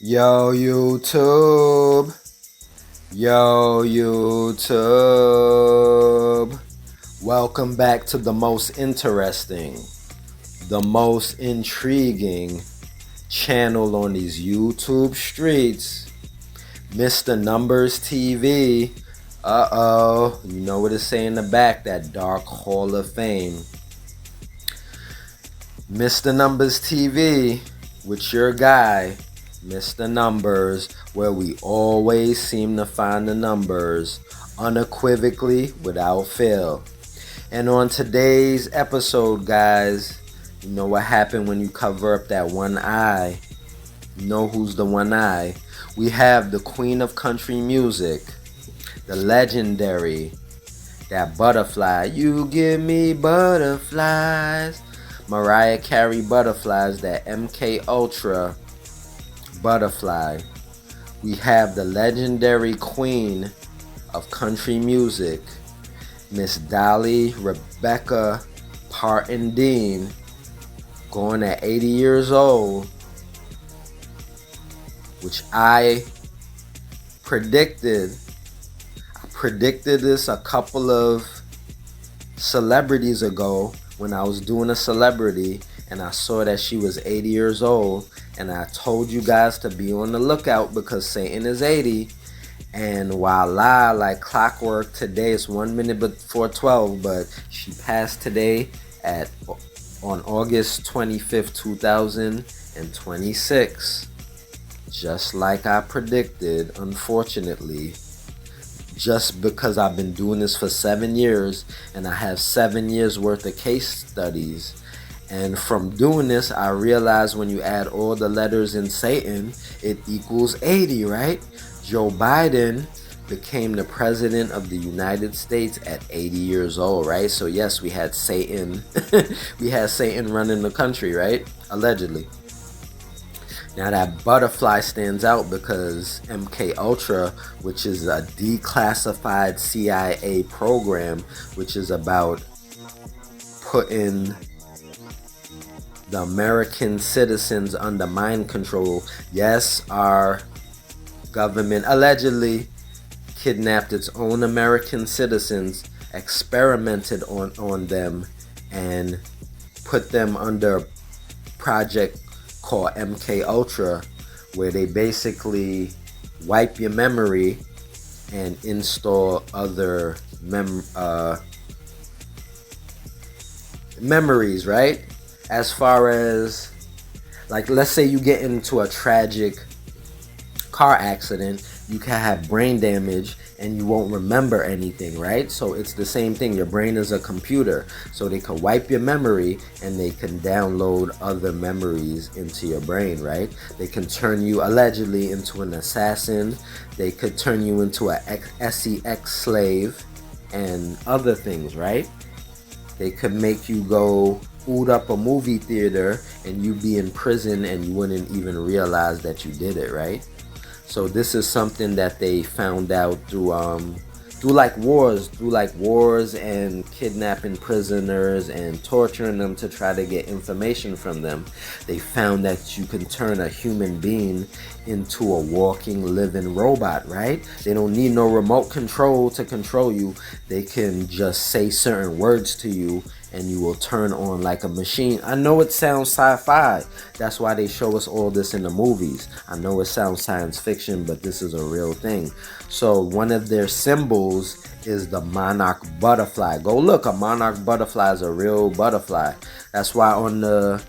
Yo, YouTube. Yo, YouTube. Welcome back to the most interesting, the most intriguing channel on these YouTube streets, Mr. Numbers TV. You know what it say in the back, that dark hall of fame. Mr. Numbers TV with your guy, Mr. Numbers, where we always seem to find the numbers unequivocally without fail. And on today's episode, guys, you know what happened when you cover up that one eye? You know who's the one eye? We have the queen of country music, the legendary, that butterfly. You give me butterflies. Mariah Carey butterflies, that MK Ultra butterfly. We have the legendary queen of country music, Miss Dolly Rebecca Parton Dean, going at 80 years old, which I predicted. I predicted this a couple of celebrities ago when I was doing a celebrity and I saw that she was 80 years old, and I told you guys to be on the lookout because Satan is 80. And voila, like clockwork, today is 1 minute before 12, but she passed today on August 25th, 2026. Just like I predicted, unfortunately. Just because I've been doing this for 7 years and I have 7 years worth of case studies. And from doing this, I realized when you add all the letters in Satan, it equals 80, right? Joe Biden became the president of the United States at 80 years old, right? So yes, we had Satan. We had Satan running the country, right? Allegedly. Now that butterfly stands out because MK Ultra, which is a declassified CIA program, which is about putting the American citizens under mind control. Yes, our government allegedly kidnapped its own American citizens, experimented on them, and put them under project called MK Ultra, where they basically wipe your memory and install other memories, right? As far as, like, let's say you get into a tragic car accident, you can have brain damage and you won't remember anything, right? So it's the same thing. Your brain is a computer, so they can wipe your memory and they can download other memories into your brain, right? They can turn you allegedly into an assassin. They could turn you into a SEX slave and other things, right? They could make you go boot up a movie theater and you be in prison and you wouldn't even realize that you did it, right? So this is something that they found out through wars and kidnapping prisoners and torturing them to try to get information from them. They found that you can turn a human being into a walking, living robot, right? They don't need no remote control to control you. They can just say certain words to you and you will turn on like a machine. I know it sounds sci-fi. That's why they show us all this in the movies. I know it sounds science fiction, but this is a real thing. So one of their symbols is the monarch butterfly. Go look, a monarch butterfly is a real butterfly. That's why on the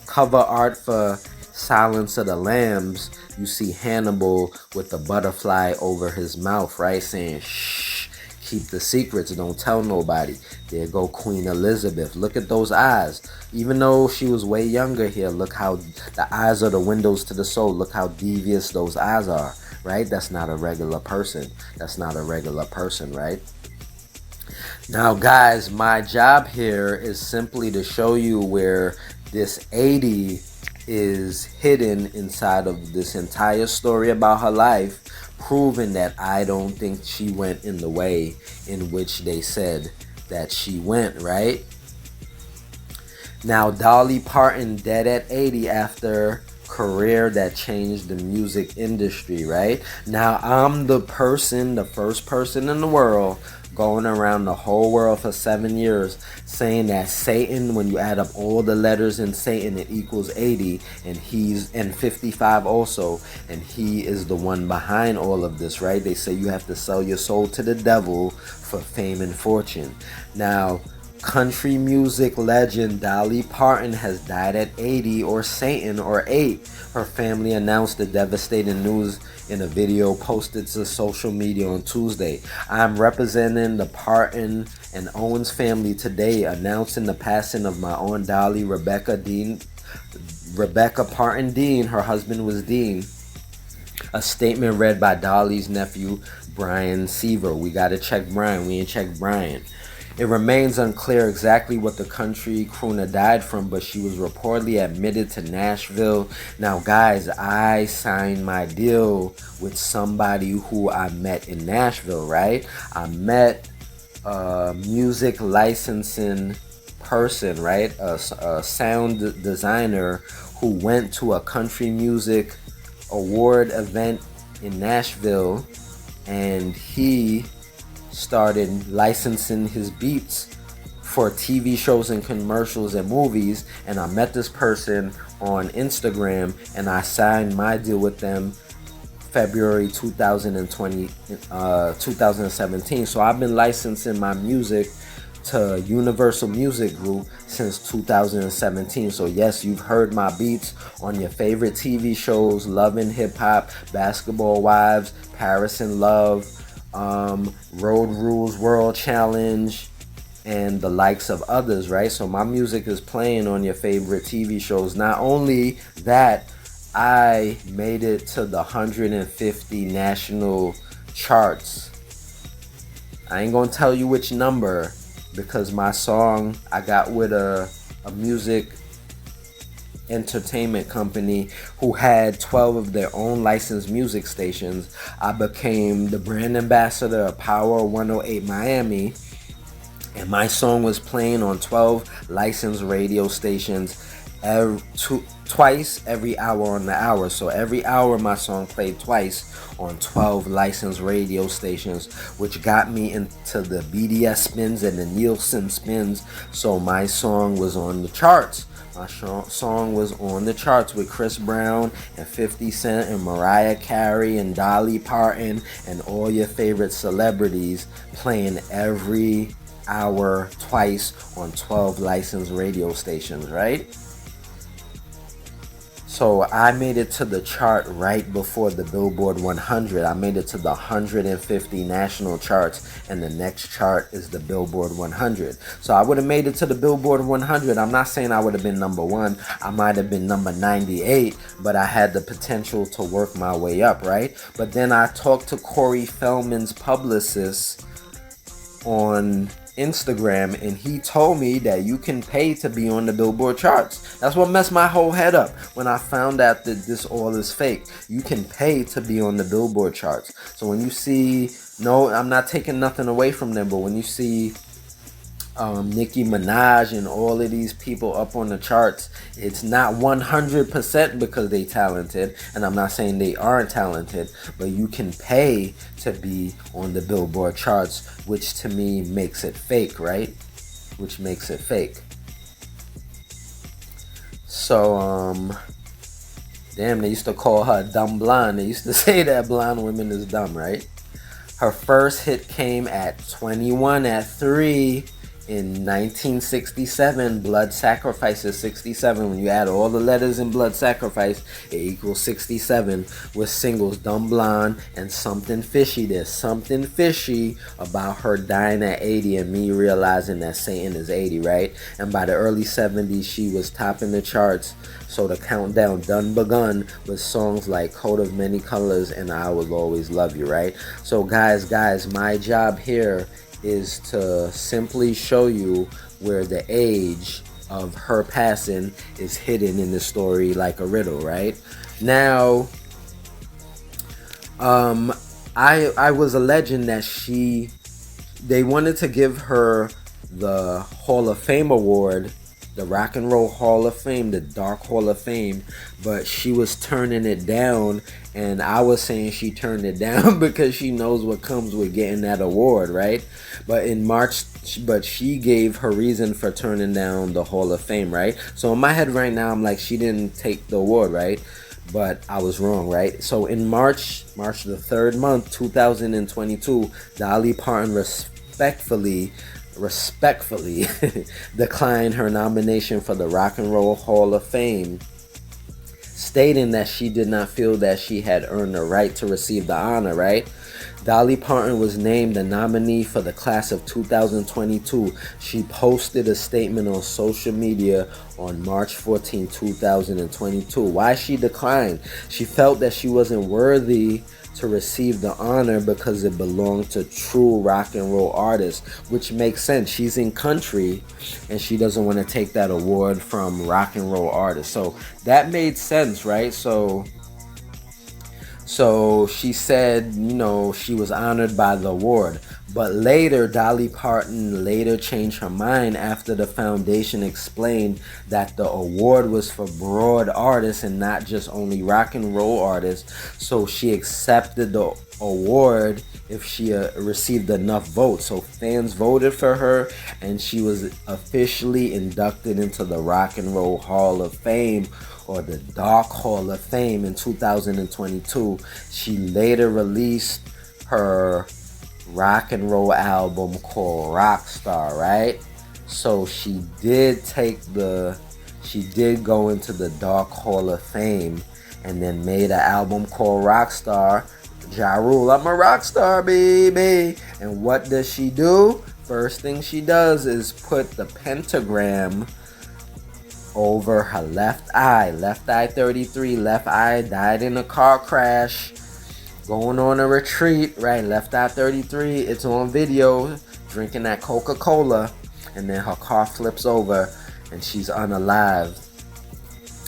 cover art for Silence of the Lambs, you see Hannibal with the butterfly over his mouth, right? Saying, shh, keep the secrets, don't tell nobody. There go Queen Elizabeth. Look at those eyes. Even though she was way younger here, look how the eyes are the windows to the soul. Look how devious those eyes are, right? That's not a regular person. That's not a regular person, right? Now, guys, my job here is simply to show you where this 80 is hidden inside of this entire story about her life, proving that I don't think she went in the way in which they said that she went, right? Now, Dolly Parton dead at 80 after career that changed the music industry, right? Now I'm the first person in the world going around the whole world for 7 years saying that Satan, when you add up all the letters in Satan, it equals 80, and 55 also, and he is the one behind all of this, right? They say you have to sell your soul to the devil for fame and fortune. Now, country music legend Dolly Parton has died at 80, or Satan, or 8. Her family announced the devastating news in a video posted to social media on Tuesday. I'm representing the Parton and Owens family today, announcing the passing of my own Dolly Rebecca Parton Dean. Her husband was Dean. A statement read by Dolly's nephew, Brian Seaver. We gotta check Brian. We ain't checked Brian. It remains unclear exactly what the country crooner died from, but she was reportedly admitted to Nashville. Now, guys, I signed my deal with somebody who I met in Nashville, right? I met a music licensing person, right? A sound designer who went to a country music award event in Nashville, and he started licensing his beats for TV shows and commercials and movies. And I met this person on Instagram, and I signed my deal with them February 2017. So I've been licensing my music to Universal Music Group since 2017. So yes, you've heard my beats on your favorite TV shows: Love and Hip Hop, Basketball Wives, Paris in Love, Road Rules World Challenge, and the likes of others, right? So my music is playing on your favorite TV shows. Not only that, I made it to the 150 national charts. I ain't gonna tell you which number, because my song I got with a music entertainment company who had 12 of their own licensed music stations. I became the brand ambassador of Power 108 Miami, and my song was playing on 12 licensed radio stations twice every hour on the hour. So every hour my song played twice on 12 licensed radio stations, which got me into the BDS spins and the Nielsen spins. So my song was on the charts. My song was on the charts with Chris Brown and 50 Cent and Mariah Carey and Dolly Parton and all your favorite celebrities, playing every hour twice on 12 licensed radio stations, right? So I made it to the chart right before the Billboard 100. I made it to the 150 national charts, and the next chart is the Billboard 100. So I would have made it to the Billboard 100. I'm not saying I would have been number one. I might have been number 98, but I had the potential to work my way up, right? But then I talked to Corey Feldman's publicist on Instagram, and he told me that you can pay to be on the Billboard charts. That's what messed my whole head up when I found out that this all is fake. You can pay to be on the Billboard charts. So when you see, no, I'm not taking nothing away from them, but when you see Nicki Minaj and all of these people up on the charts, it's not 100% because they talented, and I'm not saying they aren't talented, but you can pay to be on the Billboard charts, which to me makes it fake, right? Which makes it fake. So damn, they used to call her dumb blonde. They used to say that blonde women is dumb, right? Her first hit came at 21 at 3 in 1967. Blood Sacrifice is 67. When you add all the letters in Blood Sacrifice, it equals 67, with singles Dumb Blonde and Something Fishy. There's something fishy about her dying at 80 and me realizing that Satan is 80, right? And by the early 70s, she was topping the charts. So the countdown done begun with songs like Coat of Many Colors and I Will Always Love You, right? So guys, my job here is to simply show you where the age of her passing is hidden in the story like a riddle, right? Now, I was alleging that they wanted to give her the Hall of Fame award the Rock and Roll Hall of Fame, the Dark Hall of Fame, but she was turning it down, and I was saying she turned it down because she knows what comes with getting that award, right? But in March, but she gave her reason for turning down the Hall of Fame, right? So in my head right now, I'm like, she didn't take the award, right? But I was wrong, right? So in March the 3rd month, 2022, Dolly Parton respectfully declined her nomination for the Rock and Roll Hall of Fame, stating that she did not feel that she had earned the right to receive the honor, right? Dolly Parton was named the nominee for the class of 2022. She posted a statement on social media on March 14, 2022. Why she declined? She felt that she wasn't worthy to receive the honor because it belonged to true rock and roll artists, which makes sense. She's in country and she doesn't want to take that award from rock and roll artists. So that made sense, right? So she said, she was honored by the award. But later, Dolly Parton later changed her mind after the foundation explained that the award was for broad artists and not just only rock and roll artists. So she accepted the award if she received enough votes. So fans voted for her, and she was officially inducted into the Rock and Roll Hall of Fame, or the Dark Hall of Fame, in 2022. She later released her rock and roll album called Rockstar, right? So she did go into the Dark Hall of Fame and then made an album called Rockstar. Ja Rule, I'm a rock star, baby. And what does she do? First thing she does is put the pentagram over her left eye. Left eye 33, left eye, died in a car crash, going on a retreat, right? Left eye 33, it's on video, drinking that Coca-Cola, and then her car flips over and she's unalived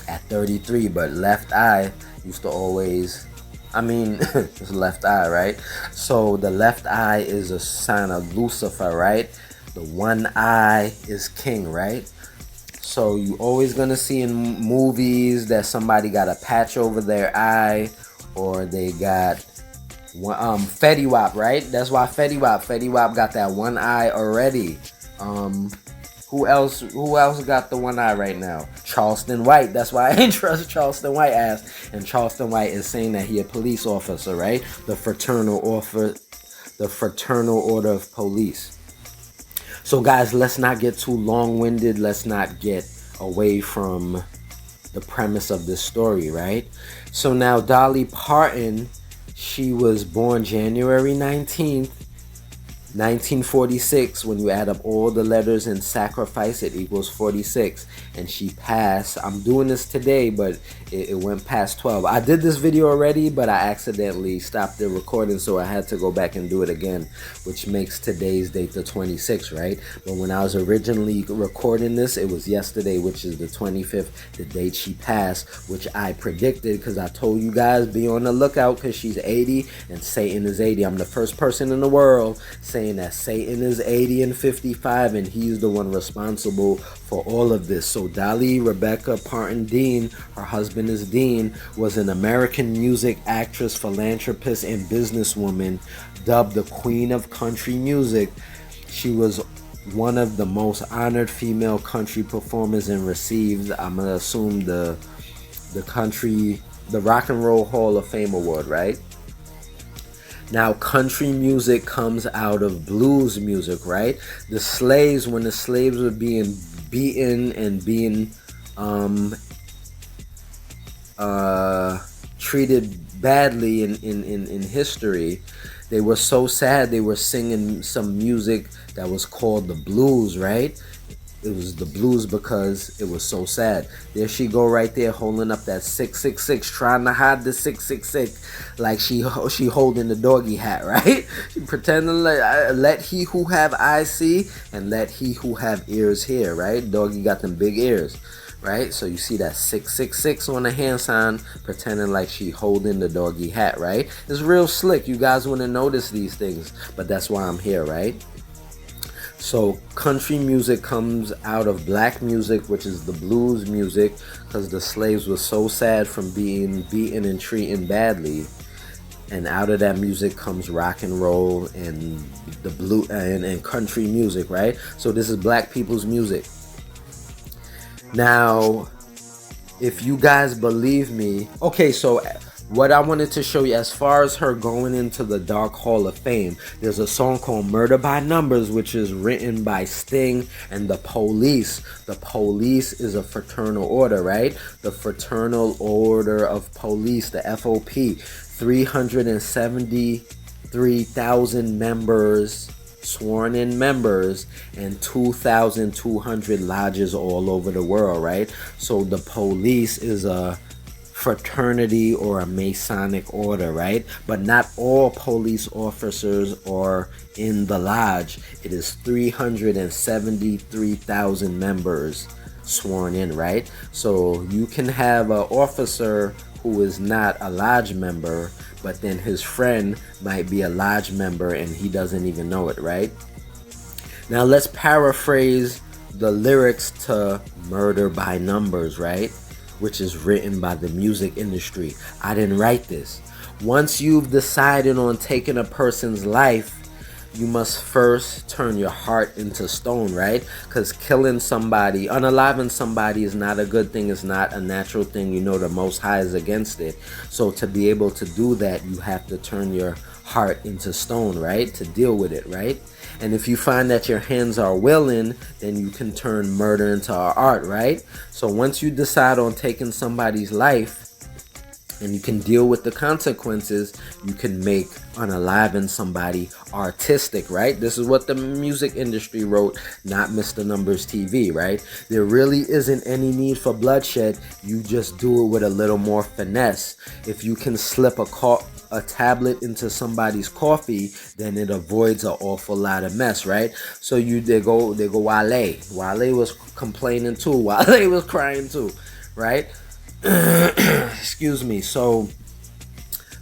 at 33. But left eye used to always, it's left eye, right? So the left eye is a sign of Lucifer, right? The one eye is king, right? So you always gonna see in movies that somebody got a patch over their eye, or they got Fetty Wap, right? That's why Fetty Wap got that one eye already. Who else got the one eye right now? Charleston White. That's why I ain't trust Charleston White ass. And Charleston White is saying that he a police officer, right? The Fraternal Order of Police. So guys, let's not get too long-winded. Let's not get away from the premise of this story, right? So now Dolly Parton, she was born January 19th, 1946. When you add up all the letters and sacrifice, it equals 46. And she passed. I'm doing this today, but it went past 12. I did this video already, but I accidentally stopped the recording, so I had to go back and do it again, which makes today's date the 26th, right? But when I was originally recording this, it was yesterday, which is the 25th, the date she passed, which I predicted because I told you guys be on the lookout because she's 80 and Satan is 80. I'm the first person in the world saying that Satan is 80 and 55, and he's the one responsible for all of this. So Dolly Rebecca Parton Dean, her husband is Dean, was an American music actress, philanthropist, and businesswoman, dubbed the Queen of Country Music. She was one of the most honored female country performers and received, I'm gonna assume, the Rock and Roll Hall of Fame award, right? Now, country music comes out of blues music, right? The slaves, when the slaves were being beaten and being treated badly in history, they were so sad they were singing some music that was called the blues, right? It was the blues because it was so sad. There she go right there holding up that 666, trying to hide the 666 like she holding the doggy hat, right? She pretending like, let he who have eyes see and let he who have ears hear, right? Doggy got them big ears, right? So you see that 666 on the hand sign, pretending like she holding the doggy hat, right? It's real slick. You guys wouldn't notice these things, but that's why I'm here, right? So country music comes out of black music, which is the blues music, because the slaves were so sad from being beaten and treated badly. And out of that music comes rock and roll and the blue and country music, right? So this is black people's music. Now, if you guys believe me, okay, so what I wanted to show you as far as her going into the Dark Hall of Fame, there's a song called Murder by Numbers, which is written by Sting and the Police. The Police is a fraternal order, right? The Fraternal Order of Police, the FOP. 373,000 members, sworn in members, and 2,200 lodges all over the world, right? So the police is a fraternity or a Masonic order, right? But not all police officers are in the lodge. It is 373,000 members sworn in, right? So you can have an officer who is not a lodge member, but then his friend might be a lodge member and he doesn't even know it, right? Now let's paraphrase the lyrics to Murder by Numbers, right? Which is written by the music industry. I didn't write this. Once you've decided on taking a person's life, you must first turn your heart into stone, right? Because killing somebody, unaliving somebody is not a good thing. It's not a natural thing. You know the Most High is against it. So to be able to do that, you have to turn your heart into stone, right? To deal with it, right? And if you find that your hands are willing, then you can turn murder into art, right? So once you decide on taking somebody's life, and you can deal with the consequences, you can make unaliving somebody artistic, right? This is what the music industry wrote, not Mr. Numbers TV, right? There really isn't any need for bloodshed. You just do it with a little more finesse. If you can slip a tablet into somebody's coffee, then it avoids an awful lot of mess, right? So they go Wale. Wale was complaining too. Wale was crying too, right? Excuse me. So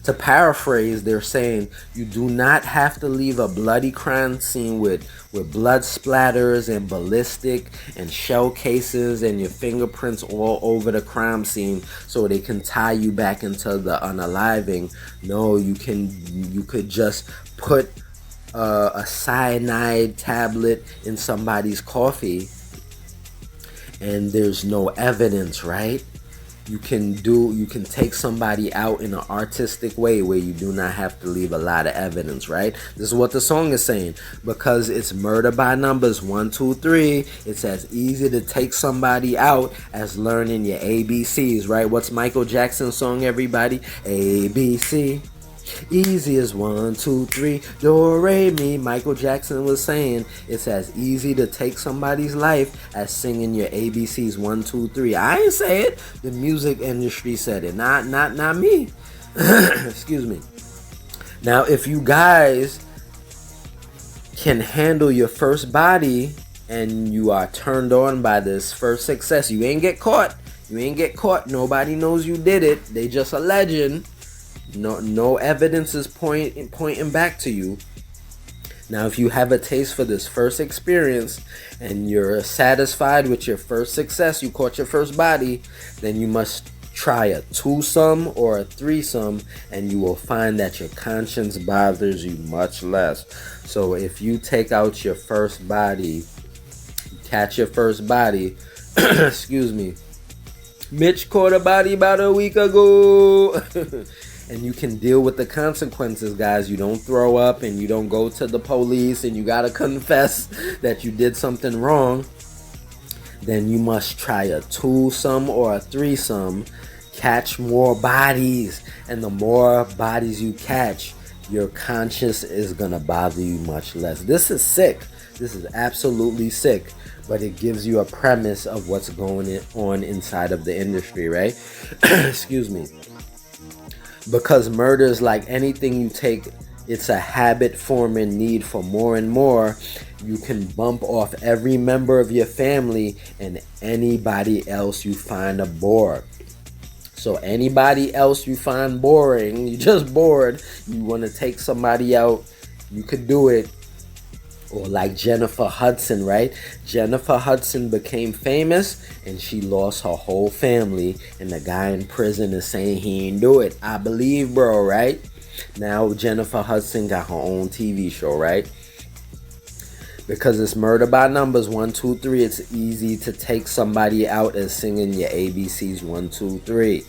to paraphrase, they're saying you do not have to leave a bloody crime scene with blood splatters and ballistic and shell cases and your fingerprints all over the crime scene so they can tie you back into the unaliving. No, you could just put a cyanide tablet in somebody's coffee and there's no evidence, right? You can take somebody out in an artistic way where you do not have to leave a lot of evidence, right? This is what the song is saying. Because it's murder by numbers, 1, 2, 3. It's as easy to take somebody out as learning your ABCs, right? What's Michael Jackson's song, everybody? ABC. Easy as 1, 2, 3, do, re, mi. Michael Jackson was saying it's as easy to take somebody's life as singing your ABCs 1, 2, 3. I ain't say it. The music industry said it, not me. Excuse me. Now, if you guys can handle your first body and you are turned on by this first success, you ain't get caught. Nobody knows you did it. They just a legend. No evidence is pointing back to you. Now, if you have a taste for this first experience and you're satisfied with your first success, you caught your first body, then you must try a twosome or a threesome, and you will find that your conscience bothers you much less. So if you take out your first body, catch your first body, excuse me, Mitch caught a body about a week ago. And you can deal with the consequences, guys. You don't throw up and you don't go to the police and you gotta confess that you did something wrong. Then you must try a twosome or a threesome. Catch more bodies. And the more bodies you catch, your conscience is gonna bother you much less. This is sick. This is absolutely sick. But it gives you a premise of what's going on inside of the industry, right? Excuse me. Because murder is like anything you take, it's a habit-forming need for more and more. You can bump off every member of your family and anybody else you find a bore. So anybody else you find boring, you just bored, you want to take somebody out, you could do it. Or like Jennifer Hudson, right? Jennifer Hudson became famous and she lost her whole family, and the guy in prison is saying he ain't do it. I believe, bro, right? Now Jennifer Hudson got her own TV show, right? Because it's murder by numbers, 1, 2, 3. It's easy to take somebody out as singing your ABCs 1, 2, 3.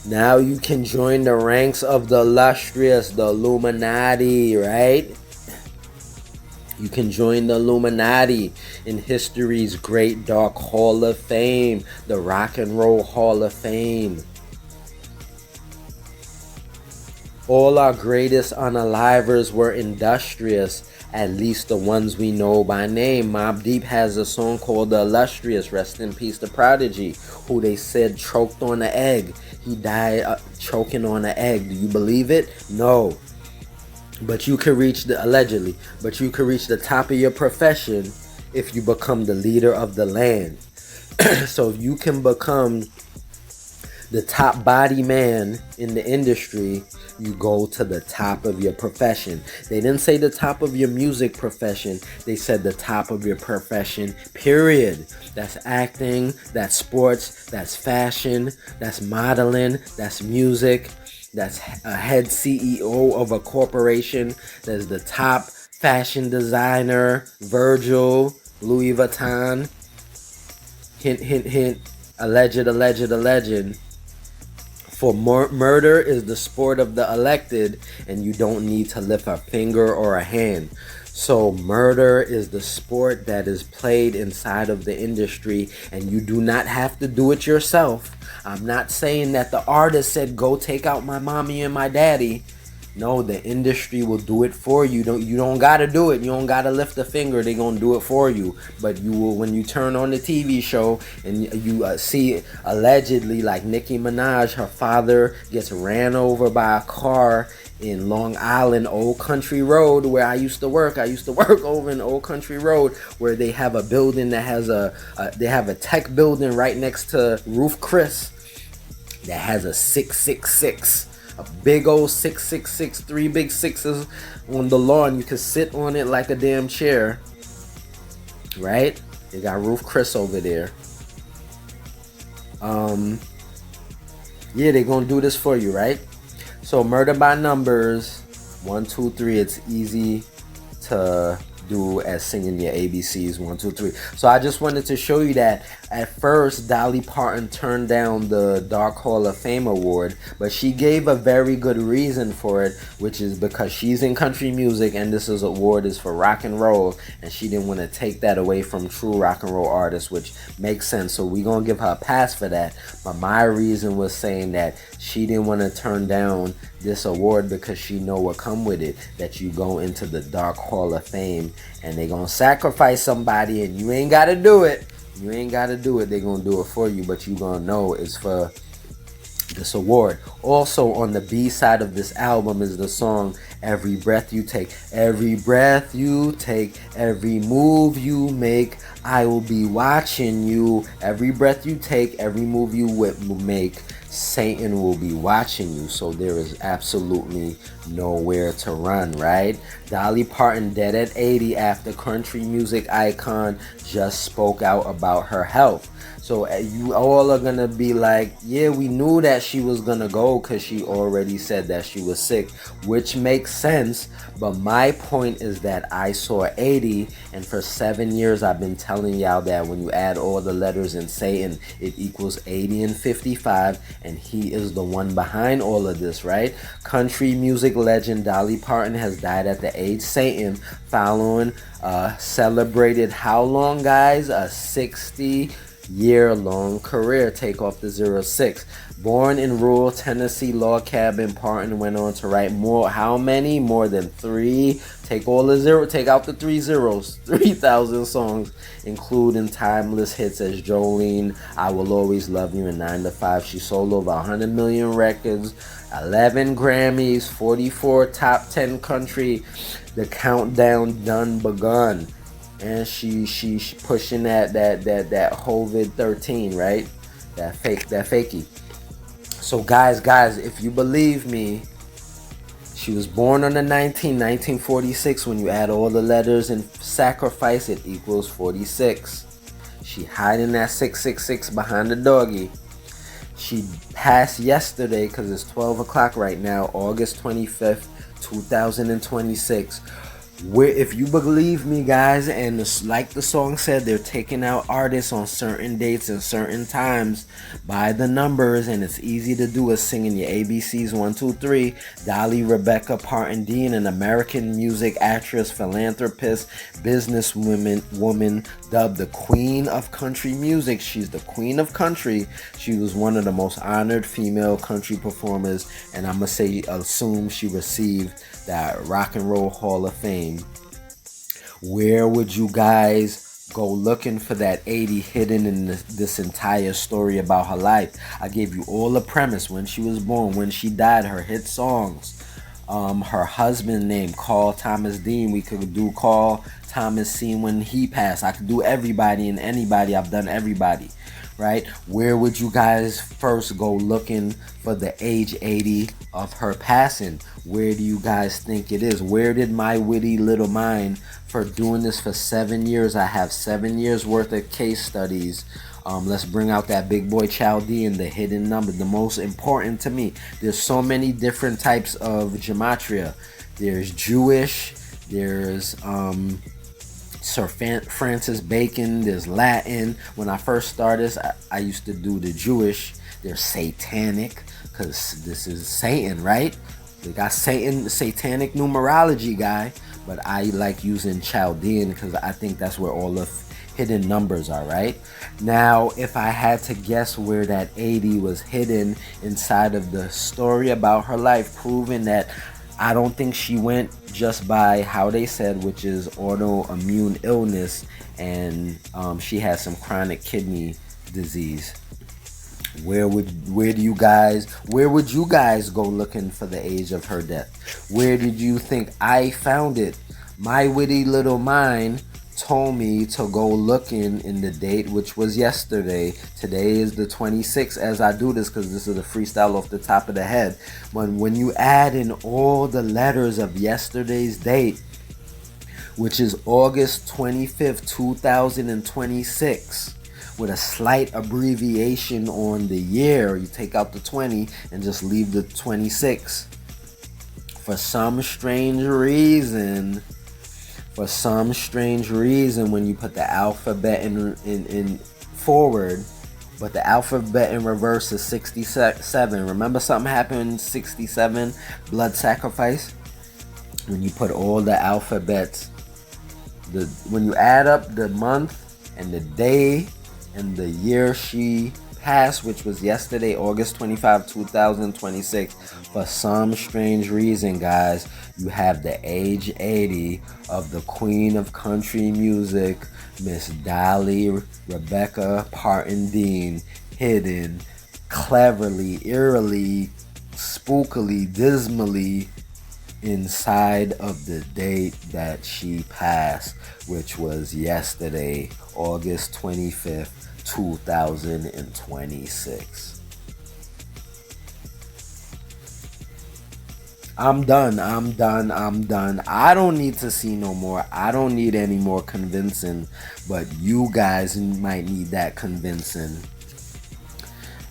Now you can join the ranks of the illustrious, the Illuminati, right? You can join the Illuminati in history's great dark Hall of Fame, the Rock and Roll Hall of Fame. All our greatest unalivers were industrious, at least the ones we know by name. Mobb Deep has a song called The Illustrious, rest in peace, the Prodigy, who they said choked on an egg. He died choking on an egg. Do you believe it? No. But you can reach the, allegedly, but you can reach the top of your profession if you become the leader of the land. So if you can become the top body man in the industry, you go to the top of your profession. They didn't say the top of your music profession. They said the top of your profession, period. That's acting, that's sports, that's fashion, that's modeling, that's music. That's a head CEO of a corporation. That's the top fashion designer, Virgil, Louis Vuitton. Hint, hint, hint. Alleged. For murder is the sport of the elected, and you don't need to lift a finger or a hand. So murder is the sport that is played inside of the industry, and you do not have to do it yourself. I'm not saying that the artist said, go take out my mommy and my daddy. No, the industry will do it for you. You don't gotta do it. You don't gotta lift a finger. They're gonna do it for you. But you will, when you turn on the TV show and you see allegedly, like Nicki Minaj, her father gets ran over by a car in Long Island, Old Country Road, where I used to work. I used to work over in Old Country Road, where they have a building that has they have a tech building right next to Roof Chris that has a 666. A big old 666, 3 big sixes on the lawn. You can sit on it like a damn chair. Right? They got Roof Chris over there. Yeah, they're gonna do this for you, right? So murder by numbers, 1, 2, 3. It's easy to do as singing your ABCs 1, 2, 3. So I just wanted to show you that at first Dolly Parton turned down the Dark Hall of Fame award, but she gave a very good reason for it, which is because she's in country music and this award is for rock and roll, and she didn't want to take that away from true rock and roll artists, which makes sense. So we're gonna give her a pass for that. But my reason was saying that she didn't want to turn down this award because she know what come with it, that you go into the Dark Hall of Fame and they gonna sacrifice somebody, and you ain't gotta do it. You ain't gotta do it. They gonna do it for you, but you gonna know it's for this award. Also on the B side of this album is the song Every Breath You Take. Every breath you take, every move you make, I will be watching you. Every breath you take, every move you make, Satan will be watching you. So there is absolutely nowhere to run, right? Dolly Parton dead at 80 after country music icon just spoke out about her health. So you all are gonna be like, yeah, we knew that she was gonna go because she already said that she was sick, which makes sense. But my point is that I saw 80, and for 7 years I've been telling y'all that when you add all the letters in Satan, it equals 80 and 55, and he is the one behind all of this, right? Country music legend Dolly Parton has died at the age Satan, following celebrated how long, guys? A 60-year-long career. Take off the 06. Born in rural Tennessee log cabin, Parton went on to write how many? More than 3. Take all the 0, take out the 3 zeros. 3,000 songs, including timeless hits as Jolene, I Will Always Love You, and 9 to 5. She sold over 100 million records, 11 Grammys, 44 top 10 country. The countdown done begun. And she pushing that COVID 13, right? That fakey. So guys, if you believe me, She was born on the 1946. When you add all the letters and sacrifice, it equals 46. She hiding that 666 behind the doggy. She passed yesterday because it's 12 o'clock right now, August 25th, 2026. Where, if you believe me, guys, and like the song said, they're taking out artists on certain dates and certain times by the numbers, and it's easy to do is singing your ABCs 1, 2, 3. Dolly Rebecca Parton Dean, an American music actress, philanthropist, woman dubbed the Queen of Country Music. She's the Queen of Country. She was one of the most honored female country performers, and I'm gonna assume she received that Rock and Roll Hall of Fame. Where would you guys go looking for that 80 hidden in this entire story about her life? I gave you all the premise: when she was born, when she died, her hit songs, her husband named Carl Thomas Dean. We could do Carl Thomas Dean when he passed. I could do everybody and anybody. I've done everybody. Right? Where would you guys first go looking for the age 80 of her passing? Where do you guys think it is? Where did my witty little mind, for doing this for 7 years, I have 7 years worth of case studies. Let's bring out that big boy Chaldean, the hidden number, the most important to me. There's so many different types of Gematria. There's Jewish, there's Sir Francis Bacon, there's Latin. When I first started, I used to do the Jewish. There's Satanic, because this is Satan, right? They got satanic numerology, guy. But I like using Chaldean because I think that's where all the hidden numbers are, right? Now, if I had to guess where that 80 was hidden inside of the story about her life, proving that I don't think she went just by how they said, which is autoimmune illness, and she has some chronic kidney disease. Where would you guys go looking for the age of her death? Where did you think I found it? My witty little mind told me to go looking in the date, which was yesterday. Today is the 26th as I do this, because this is a freestyle off the top of the head. When you add in all the letters of yesterday's date, which is August 25th, 2026, with a slight abbreviation on the year, you take out the 20 and just leave the 26. For some strange reason, when you put the alphabet in forward, but the alphabet in reverse is 67. Remember something happened in 67, blood sacrifice? When you put all the alphabets, when you add up the month and the day and the year she passed, which was yesterday, August 25, 2026, for some strange reason, guys, you have the age 80 of the Queen of Country Music, Miss Dolly Rebecca Parton Dean, hidden cleverly, eerily, spookily, dismally inside of the date that she passed, which was yesterday, August 25th, 2026. I'm done. I don't need to see no more. I don't need any more convincing, but you guys might need that convincing.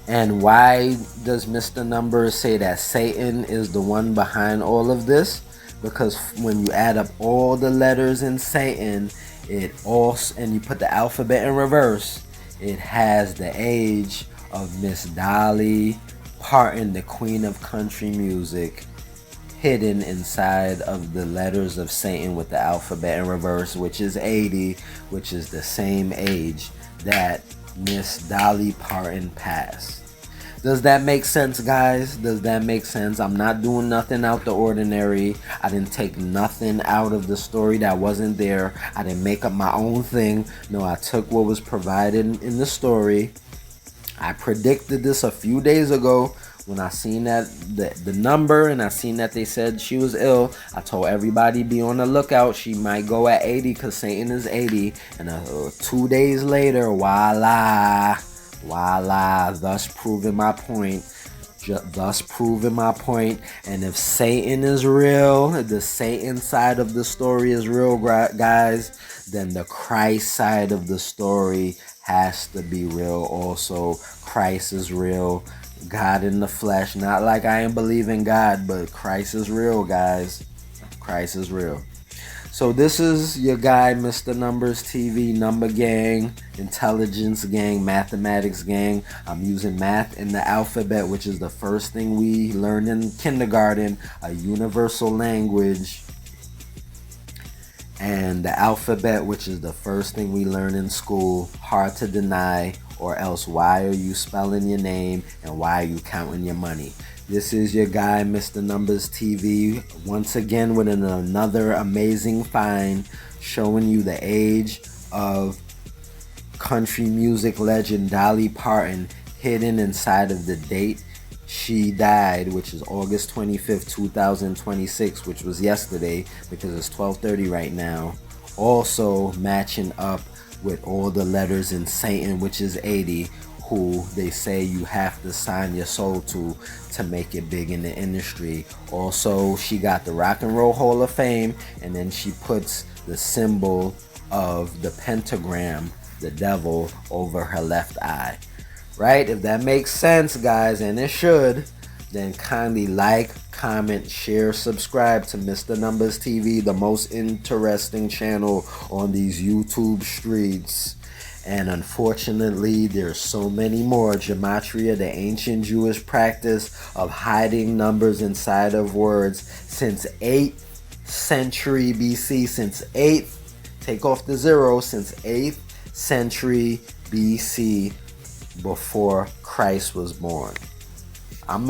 And why does Mr. Numbers say that Satan is the one behind all of this? Because when you add up all the letters in Satan, and you put the alphabet in reverse, it has the age of Miss Dolly Parton, the Queen of Country Music, hidden inside of the letters of Satan with the alphabet in reverse, which is 80, which is the same age that Miss Dolly Parton passed. Does that make sense, guys? Does that make sense? I'm not doing nothing out the ordinary. I didn't take nothing out of the story that wasn't there. I didn't make up my own thing. No, I took what was provided in the story. I predicted this a few days ago when I seen that the number, and I seen that they said she was ill. I told everybody be on the lookout. She might go at 80 because Satan is 80. And 2 days later, voila, thus proving my point. thus proving my point. And if Satan is real, the Satan side of the story is real, guys, then the Christ side of the story has to be real also. Christ is real. God in the flesh. Not like I ain't believe in God, but Christ is real, guys. Christ is real. So this is your guy, Mr. Numbers TV, Number Gang, Intelligence Gang, Mathematics Gang. I'm using math in the alphabet, which is the first thing we learned in kindergarten, a universal language. And the alphabet, which is the first thing we learn in school, hard to deny, or else why are you spelling your name and why are you counting your money? This is your guy, Mr. Numbers TV, once again with another amazing find, showing you the age of country music legend Dolly Parton, hidden inside of the date she died, which is August 25th, 2026, which was yesterday because it's 12:30 right now. Also matching up with all the letters in Satan, which is 80, who they say you have to sign your soul to make it big in the industry. Also, she got the Rock and Roll Hall of Fame, and then she puts the symbol of the pentagram, the devil, over her left eye. Right? If that makes sense, guys, and it should, then kindly like, comment, share, subscribe to Mr. Numbers TV, the most interesting channel on these YouTube streets. And unfortunately, there's so many more. Gematria, the ancient Jewish practice of hiding numbers inside of words since 8th century BC, since 8th, take off the zero, since 8th century BC, before Christ was born. I'm